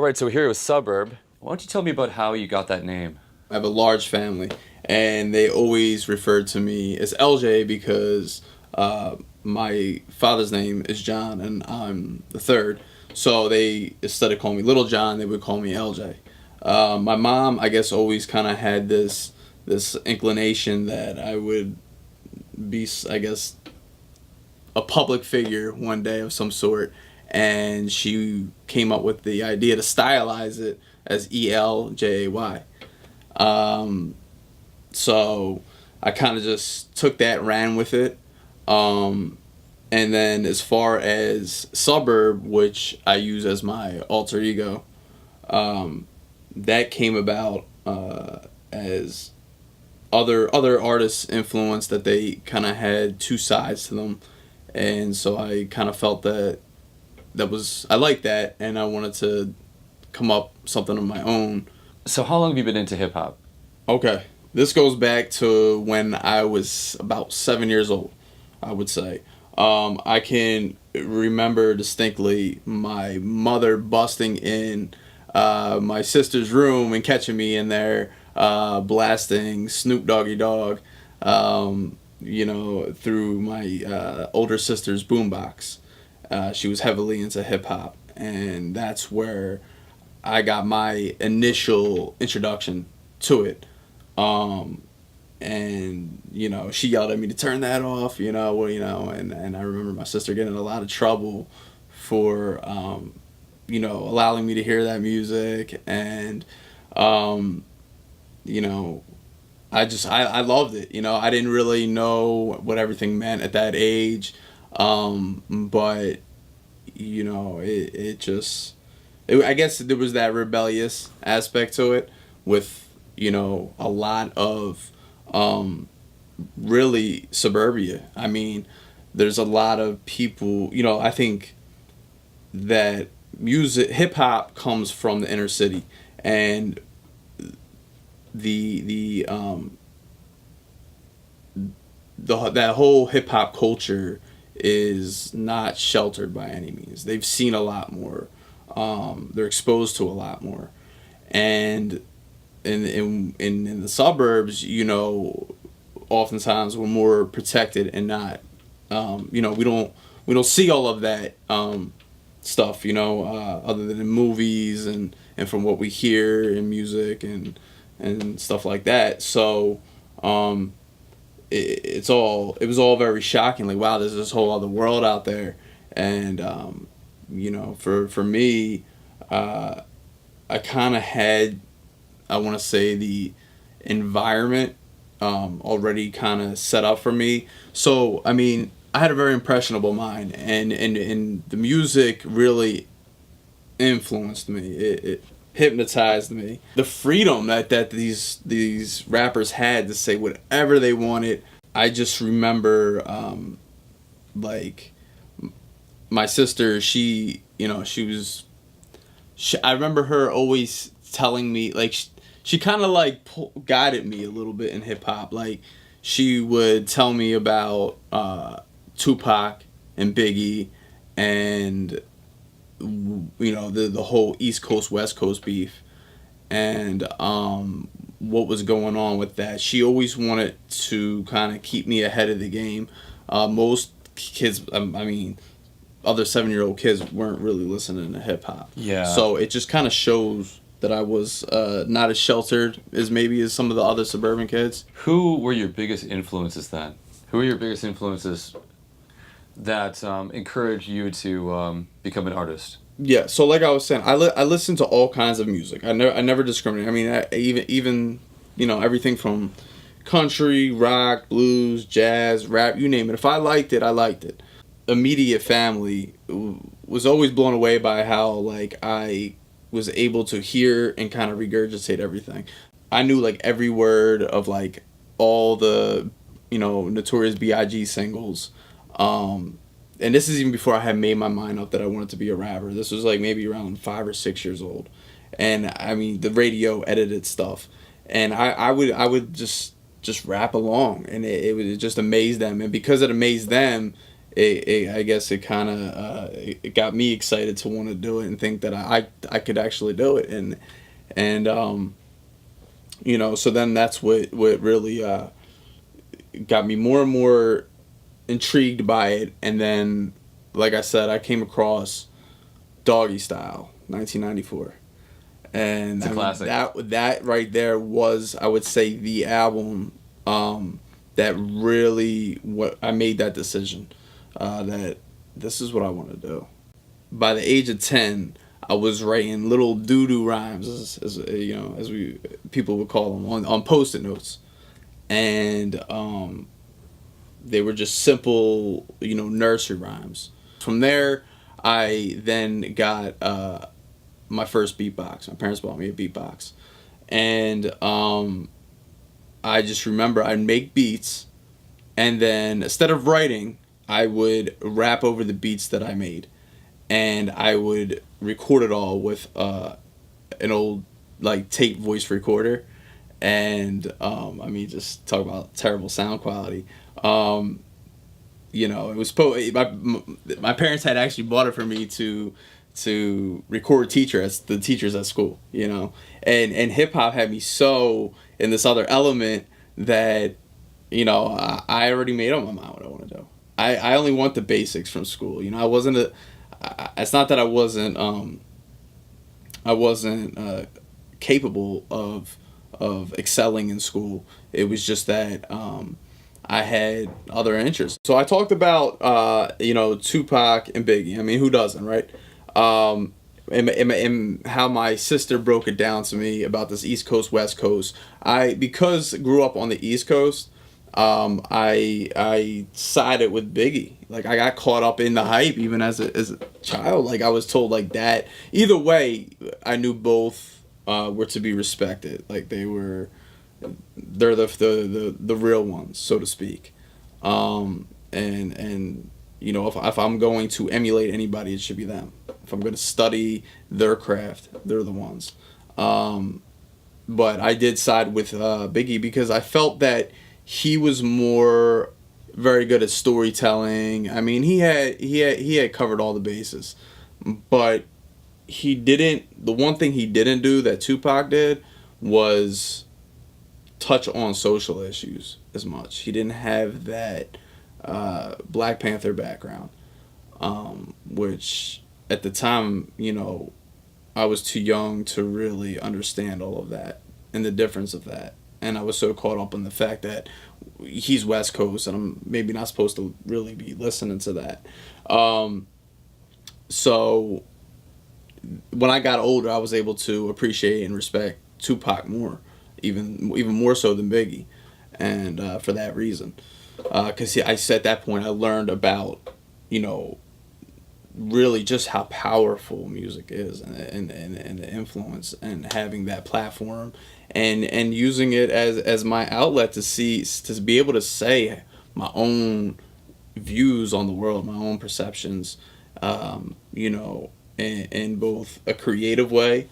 All right, so we're here with Suburb. Why don't you tell me about how you got that name? I have a large family, and they always referred to me as eLJay because my father's name is John, and I'm the third. So they, instead of calling me Little John, they would call me eLJay. My mom, I guess, always kind of had this inclination that I would be, I guess, a public figure one day of some sort, and she came up with the idea to stylize it as eLJay. So I kind of just took that, ran with it. And then as far as Suburb, which I use as my alter ego, that came about as other artists' influence, that they kind of had two sides to them. And so I kind of felt that I liked that, and I wanted to come up something of my own. So how long have you been into hip hop? Okay, this goes back to when I was about 7 years old, I would say. I can remember distinctly my mother busting in my sister's room and catching me in there blasting Snoop Doggy Dogg, through my older sister's boombox. She was heavily into hip hop, and that's where I got my initial introduction to it. And she yelled at me to turn that off, and I remember my sister getting in a lot of trouble for allowing me to hear that music. And I loved it. I didn't really know what everything meant at that age, but I guess there was that rebellious aspect to it, with a lot of really suburbia. I mean, there's a lot of people. I think that hip hop comes from the inner city, and that whole hip hop culture is not sheltered by any means. They've seen a lot more. They're exposed to a lot more, and in the suburbs, oftentimes we're more protected and not, we don't see all of that stuff, other than in movies and from what we hear in music and stuff like that. So it was all very shocking. Like, wow, there's this whole other world out there. And for me, I kind of had, I want to say, the environment already kind of set up for me. So I mean, I had a very impressionable mind, and the music really influenced me. It hypnotized me. The freedom that these rappers had to say whatever they wanted. I just remember like my sister, I remember her always telling me, like, she kind of like guided me a little bit in hip hop. Like, she would tell me about Tupac and Biggie, and the whole East Coast West Coast beef, and what was going on with that. She always wanted to kind of keep me ahead of the game. Most kids, I mean, other 7-year-old kids weren't really listening to hip hop. Yeah. So it just kind of shows that I was not as sheltered as maybe as some of the other suburban kids. Who were your biggest influences then? Who were your biggest influences that encouraged you to become an artist? Yeah, so like I was saying, I listen to all kinds of music. I never discriminate. I mean, even everything from country, rock, blues, jazz, rap, you name it. If I liked it, I liked it. Immediate family was always blown away by how, like, I was able to hear and kind of regurgitate everything. I knew, like, every word of, like, all the Notorious B.I.G. singles. And this is even before I had made my mind up that I wanted to be a rapper. This was like maybe around 5 or 6 years old. And I mean, the radio edited stuff, and I would just rap along, and it just amazed them. And because it amazed them, I guess it kind of it got me excited to want to do it and think that I could actually do it. And so then that's what really got me more and more intrigued by it. And then, like I said, I came across Doggy Style, 1994. And It's a classic. That right there was, I would say, the album that really what I made that decision that this is what I want to do. By the age of 10, I was writing little doo-doo rhymes, as we people would call them, on Post-it notes, and they were just simple, nursery rhymes. From there, I then got my first beatbox. My parents bought me a beatbox, and I just remember I'd make beats, and then instead of writing, I would rap over the beats that I made, and I would record it all with an old tape voice recorder, and just talk about terrible sound quality. It was my parents had actually bought it for me to record the teachers at school, and hip hop had me so in this other element that I already made up my mind what I want to do. I only want the basics from school. I wasn't it's not that I wasn't capable of excelling in school. It was just that I had other interests. So I talked about Tupac and Biggie. I mean, who doesn't, right? And how my sister broke it down to me about this East Coast, West Coast. Because I grew up on the East Coast, I sided with Biggie. Like, I got caught up in the hype even as a child. Like, I was told that either way, I knew both were to be respected. Like, they're the real ones, so to speak. If I'm going to emulate anybody, it should be them. If I'm going to study their craft, they're the ones. But I did side with Biggie because I felt that he was very good at storytelling. I mean, he had covered all the bases, but the one thing he didn't do that Tupac did was touch on social issues as much. He didn't have that Black Panther background, which at the time, I was too young to really understand all of that and the difference of that. And I was so caught up in the fact that he's West Coast and I'm maybe not supposed to really be listening to that. So when I got older, I was able to appreciate and respect Tupac more, even more so than Biggie, and for that reason. Because at that point I learned about, really just how powerful music is and the influence and having that platform and using it as my outlet to be able to say my own views on the world, my own perceptions, in both a creative way,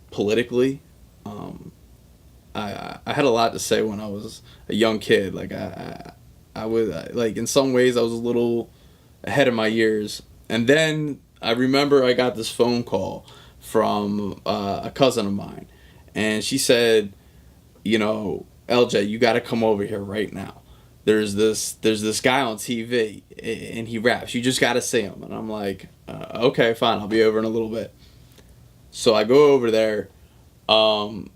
politically. I had a lot to say when I was a young kid. Like I was in some ways I was a little ahead of my years. And then I remember I got this phone call from a cousin of mine, and she said, "eLJay, you got to come over here right now. There's this guy on TV and he raps. You just got to see him." And I'm like, "Okay, fine. I'll be over in a little bit." So I go over there. I'm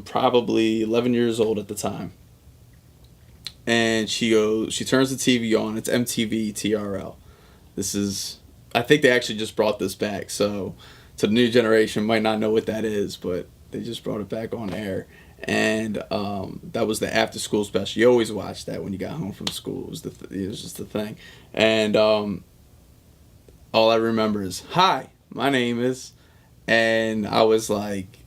probably 11 years old at the time. And she turns the TV on. It's MTV TRL. I think they actually just brought this back. So to the new generation might not know what that is, but they just brought it back on air. And that was the after school special. You always watched that when you got home from school. It was just the thing. And all I remember is, "Hi, my name is," and I was like,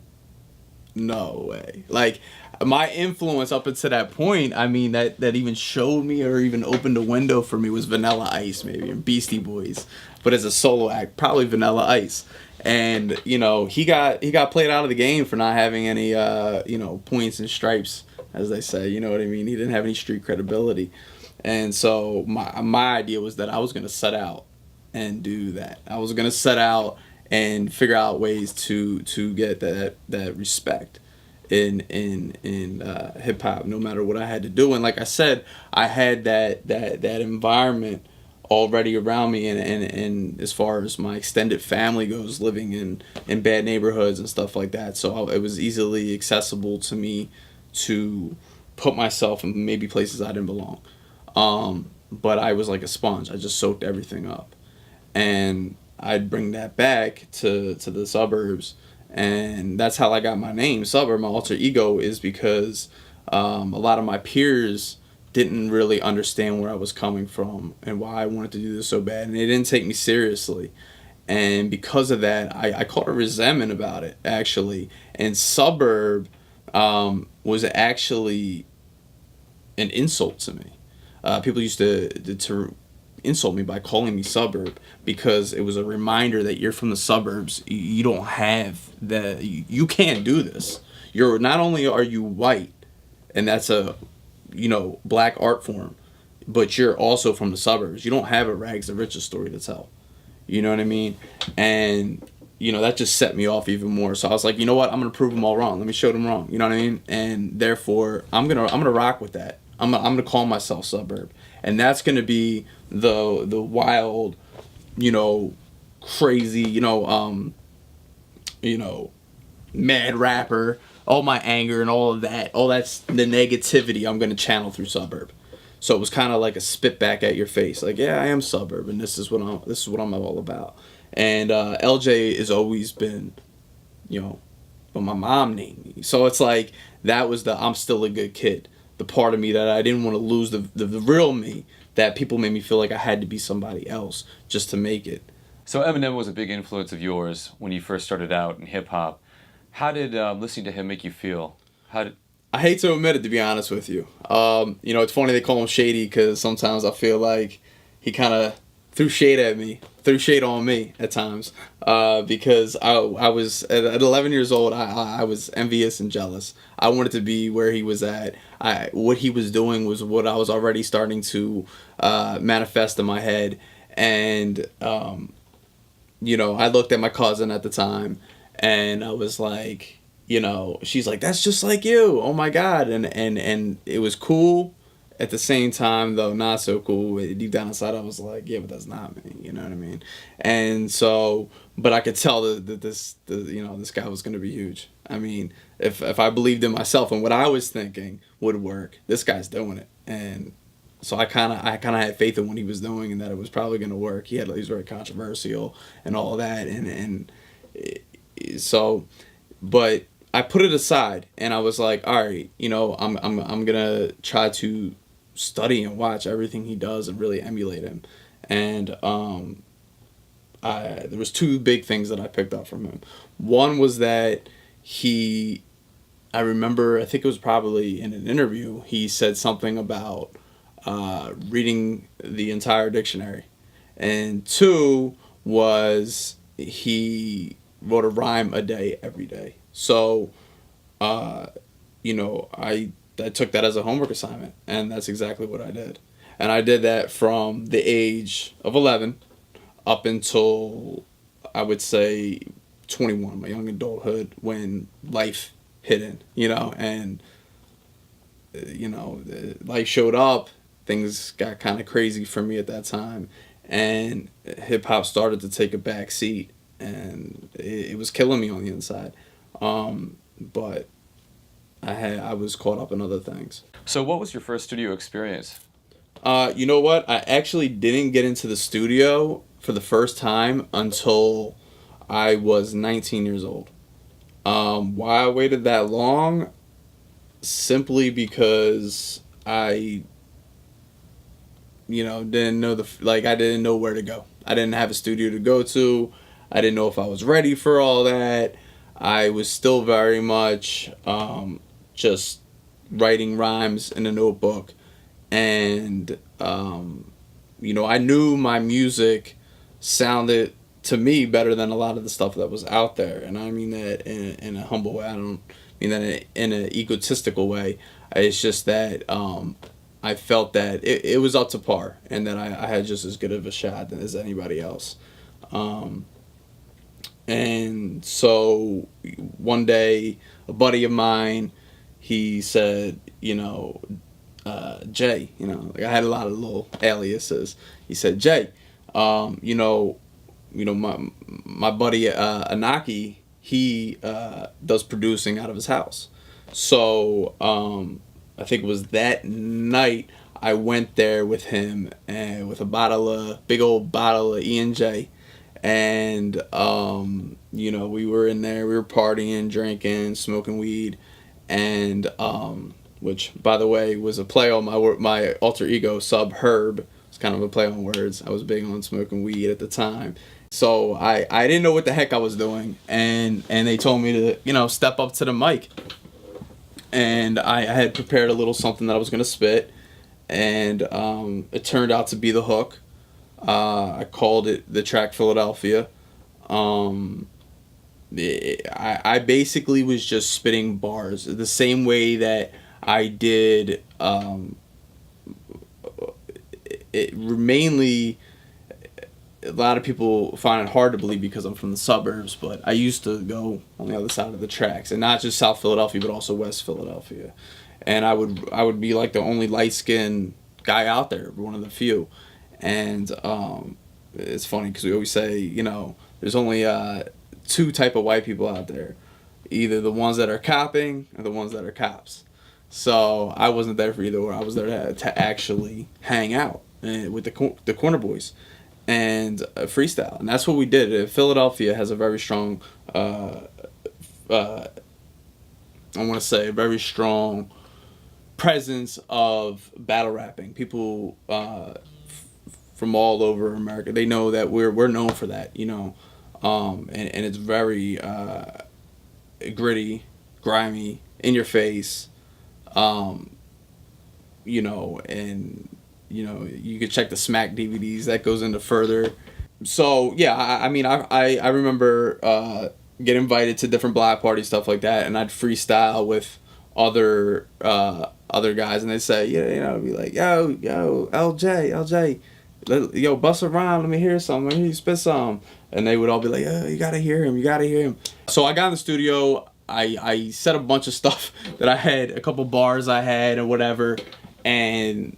no way. Like, my influence up until that point, I mean, that even showed me or even opened a window for me was Vanilla Ice, maybe, and Beastie Boys. But as a solo act, probably Vanilla Ice. And, he got played out of the game for not having any, points and stripes, as they say. You know what I mean? He didn't have any street credibility. And so my idea was that I was gonna set out and do that. I was gonna set out and figure out ways to get that respect in hip hop, no matter what I had to do. And like I said, I had that environment already around me, and as far as my extended family goes, living in bad neighborhoods and stuff like that. So it was easily accessible to me to put myself in maybe places I didn't belong. But I was like a sponge. I just soaked everything up, and I'd bring that back to the suburbs, and that's how I got my name, Suburb. My alter ego is because a lot of my peers didn't really understand where I was coming from and why I wanted to do this so bad, and they didn't take me seriously. And because of that, I caught a resentment about it, actually. And Suburb was actually an insult to me. People used to insult me by calling me Suburb because it was a reminder that you're from the suburbs. You don't have you can't do this. You're not only are you white, and that's a black art form, but you're also from the suburbs. You don't have a rags to riches story to tell. You know what I mean? And that just set me off even more. So I was like, you know what? I'm gonna prove them all wrong. Let me show them wrong. You know what I mean? And therefore, I'm gonna rock with that. I'm gonna call myself Suburb, and that's gonna be the wild, crazy, mad rapper. All my anger and all of that, all that's the negativity I'm gonna channel through Suburb. So it was kind of like a spit back at your face, like, yeah, I am Suburb, and this is what I'm all about. And eLJay has always been, what my mom named me. So it's like that was the I'm still a good kid, the part of me that I didn't want to lose, the real me, that people made me feel like I had to be somebody else just to make it. So Eminem was a big influence of yours when you first started out in hip hop. How did listening to him make you feel? I hate to admit it, to be honest with you. It's funny they call him Shady because sometimes I feel like he kind of threw shade on me at times. Because I was at 11 years old, I was envious and jealous. I wanted to be where he was at. What he was doing was what I was already starting to manifest in my head. And I looked at my cousin at the time, and I was like, she's like, that's just like you. Oh my God. And it was cool. At the same time, though, not so cool. Deep down inside, I was like, yeah, but that's not me. You know what I mean? And so, but I could tell that this guy was going to be huge. I mean, if I believed in myself and what I was thinking would work, this guy's doing it. And so I kind of had faith in what he was doing and that it was probably going to work. He was very controversial and all that. So, but I put it aside and I was like, all right, I'm gonna try to study and watch everything he does and really emulate him. And there was two big things that I picked up from him. One was that I remember, I think it was probably in an interview, he said something about reading the entire dictionary. And two was he wrote a rhyme a day every day. So, I took that as a homework assignment, and that's exactly what I did. And I did that from the age of 11 up until, I would say, 21, my young adulthood, when life hit in, and, life showed up. Things got kind of crazy for me at that time, and hip-hop started to take a back seat, and it was killing me on the inside. But I was caught up in other things. So what was your first studio experience? You know what? I actually didn't get into the studio for the first time until I was 19 years old. Why I waited that long? Simply because I didn't know I didn't know where to go. I didn't have a studio to go to. I didn't know if I was ready for all that. I was still very much just writing rhymes in a notebook. And, I knew my music sounded to me better than a lot of the stuff that was out there. And I mean that in a humble way. I don't mean that in an egotistical way. It's just that I felt that it was up to par, and that I had just as good of a shot as anybody else. And so one day, a buddy of mine, he said, Jay, like I had a lot of little aliases. He said, Jay, my buddy Anaki, he does producing out of his house. So I think it was that night I went there with him and with a big old bottle of eLJay, and we were in there, we were partying, drinking, smoking weed, and which by the way was a play on my alter ego Suburb. It's kind of a play on words. I was big on smoking weed at the time. So I didn't know what the heck I was doing, and they told me to step up to the mic, and I had prepared a little something that I was gonna spit, and it turned out to be the hook. I called it the track Philadelphia. I basically was just spitting bars the same way that I did. It mainly. A lot of people find it hard to believe because I'm from the suburbs, but I used to go on the other side of the tracks, and not just South Philadelphia, but also West Philadelphia. And I would be like the only light-skinned guy out there, one of the few. And it's funny because we always say, there's only two type of white people out there, either the ones that are copping or the ones that are cops. So I wasn't there for either or. I was there to actually hang out with the corner boys and freestyle, and that's what we did. Philadelphia has a very strong, I want to say, a very strong presence of battle rapping. People from all over America, they know that we're known for that, and it's very gritty, grimy, in your face, and you could check the Smack DVDs. That goes into further. So yeah, I remember get invited to different block parties, stuff like that, and I'd freestyle with other guys, and they'd say, be like, yo, eLJay, yo, bust a rhyme, let me hear something, let me hear you spit some, and they would all be like, oh, you gotta hear him. So I got in the studio, I said a bunch of stuff that I had, a couple bars I had and whatever, and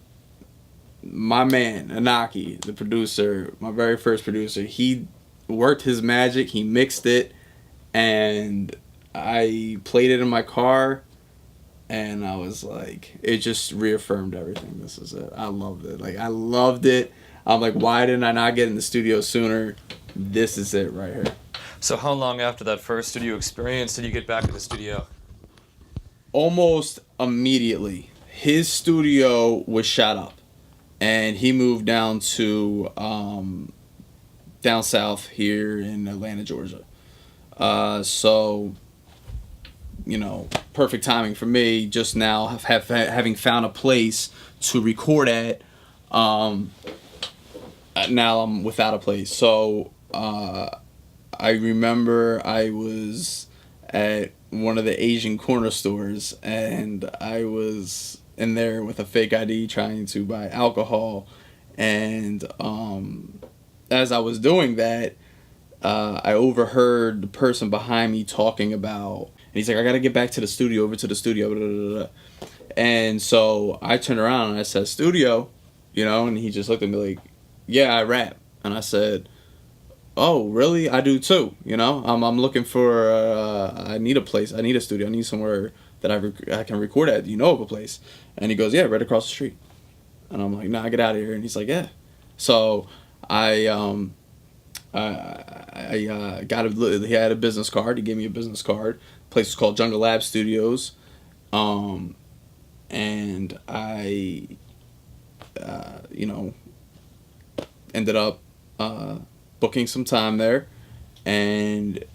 my man Anaki, the producer, my very first producer, he worked his magic, he mixed it, and I played it in my car, and I was like, it just reaffirmed everything. This is it. I loved it. I loved it. I'm like, why didn't I not get in the studio sooner? This is it right here. So how long after that first studio experience did you get back to the studio? Almost immediately. His studio was shot up, and he moved down to down south here in Atlanta, Georgia. So, perfect timing for me just now having found a place to record at. Now I'm without a place. So I remember I was at one of the Asian corner stores, and I was in there with a fake ID trying to buy alcohol, and as I was doing that, I overheard the person behind me talking about, and he's like, I gotta get back to the studio, over to the studio, blah, blah, blah. And so I turned around and I said, studio, and he just looked at me like, yeah, I rap. And I said, oh, really? I do too. I'm looking for, I need a place, I need a studio, I need somewhere that I can record at. Do you know of a place? And he goes, yeah, right across the street. And I'm like, nah, get out of here. And he's like, yeah. So I he had a business card. He gave me a business card. The place was called Jungle Lab Studios. And I, ended up booking some time there. And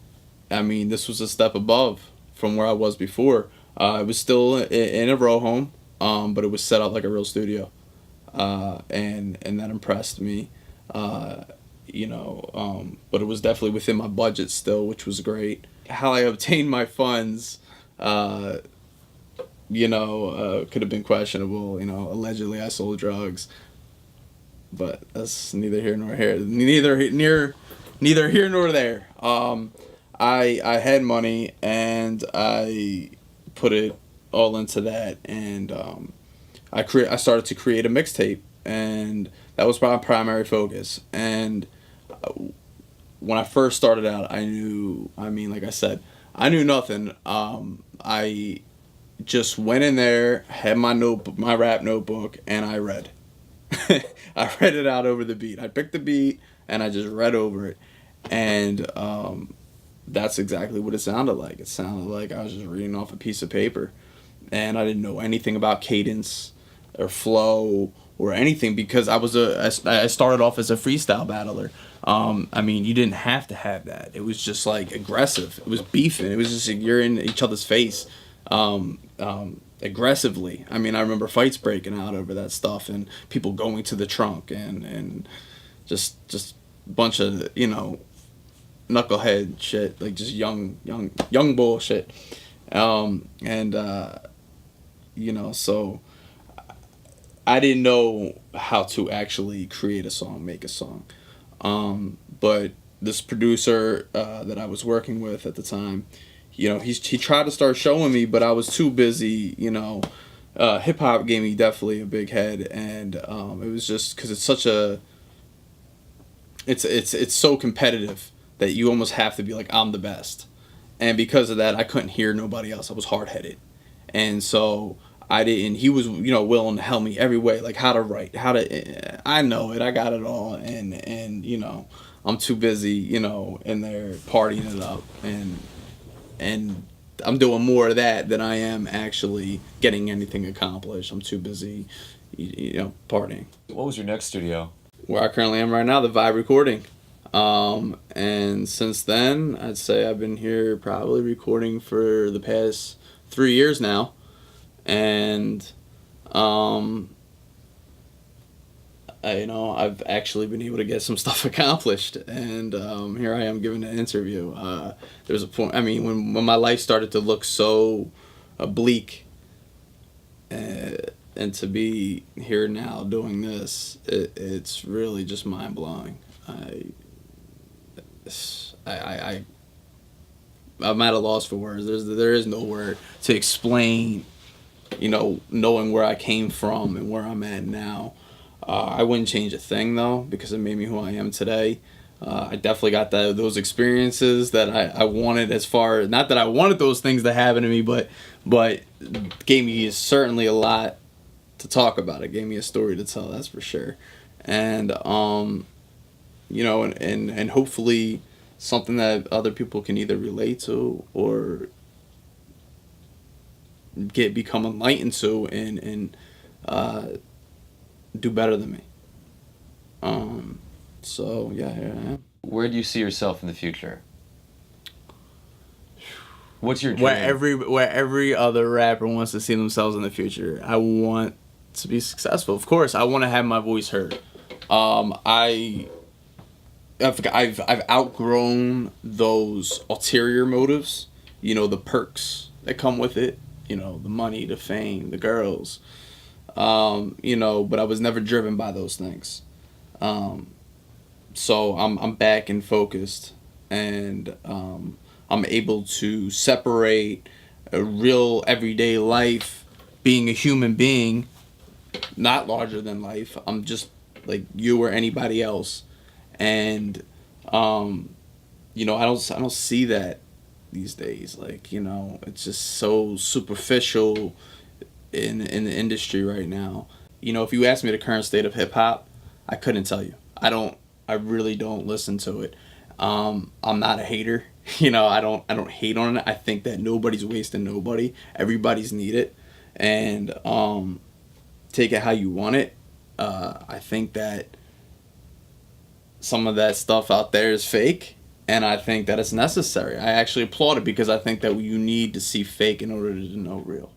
this was a step above from where I was before. It was still in a row home, but it was set up like a real studio, and that impressed me, but it was definitely within my budget still, which was great. How I obtained my funds, could have been questionable. Allegedly I sold drugs, but that's neither here nor here. Neither here nor there. I had money and I put it all into that, and I started to create a mixtape, and that was my primary focus. And when I first started out, like I said, I knew nothing. I just went in there, had my notebook, my rap notebook, and I read. I read it out over the beat. I picked the beat and I just read over it, and that's exactly what it sounded like. It sounded like I was just reading off a piece of paper, and I didn't know anything about cadence or flow or anything, because I started off as a freestyle battler. You didn't have to have that. It was just like aggressive. It was beefing. It was just like you're in each other's face aggressively. I remember fights breaking out over that stuff, and people going to the trunk, and just a bunch of knucklehead shit, like just young bullshit. So I didn't know how to actually create a song, make a song. But this producer that I was working with at the time, he tried to start showing me, but I was too busy. Hip hop gave me definitely a big head, and it was just because it's so competitive that you almost have to be like, I'm the best, and because of that, I couldn't hear nobody else. I was hard headed, and so I didn't. He was willing to help me every way, like how to write, I know it, I got it all, and I'm too busy, in there partying it up, and I'm doing more of that than I am actually getting anything accomplished. I'm too busy, partying. What was your next studio? Where I currently am right now, the Vibe Recording. And since then, I'd say I've been here probably recording for the past 3 years now. And I've actually been able to get some stuff accomplished, and here I am giving an interview. There was a point, when my life started to look so bleak, and to be here now doing this, it's really just mind blowing. I'm at a loss for words. There is no word to explain, knowing where I came from and where I'm at now. I wouldn't change a thing though, because it made me who I am today. I definitely got those experiences that I wanted, not that I wanted those things to happen to me, but gave me certainly a lot to talk about. It gave me a story to tell, that's for sure. And and hopefully something that other people can either relate to or become enlightened to, and do better than me. So yeah, here I am. Where do you see yourself in the future? What's your dream? Where every other rapper wants to see themselves in the future. I want to be successful. Of course, I want to have my voice heard. I've outgrown those ulterior motives. The perks that come with it. The money, the fame, the girls. But I was never driven by those things. So I'm back and focused, and I'm able to separate a real everyday life, being a human being, not larger than life. I'm just like you or anybody else, and I don't see that these days. It's just so superficial in the industry right now. If you ask me the current state of hip hop, I couldn't tell you. I really don't listen to it. I'm not a hater. I don't hate on it. I think that nobody's wasting nobody. Everybody's needed, and take it how you want it. I think that some of that stuff out there is fake, and I think that it's necessary. I actually applaud it, because I think that you need to see fake in order to know real.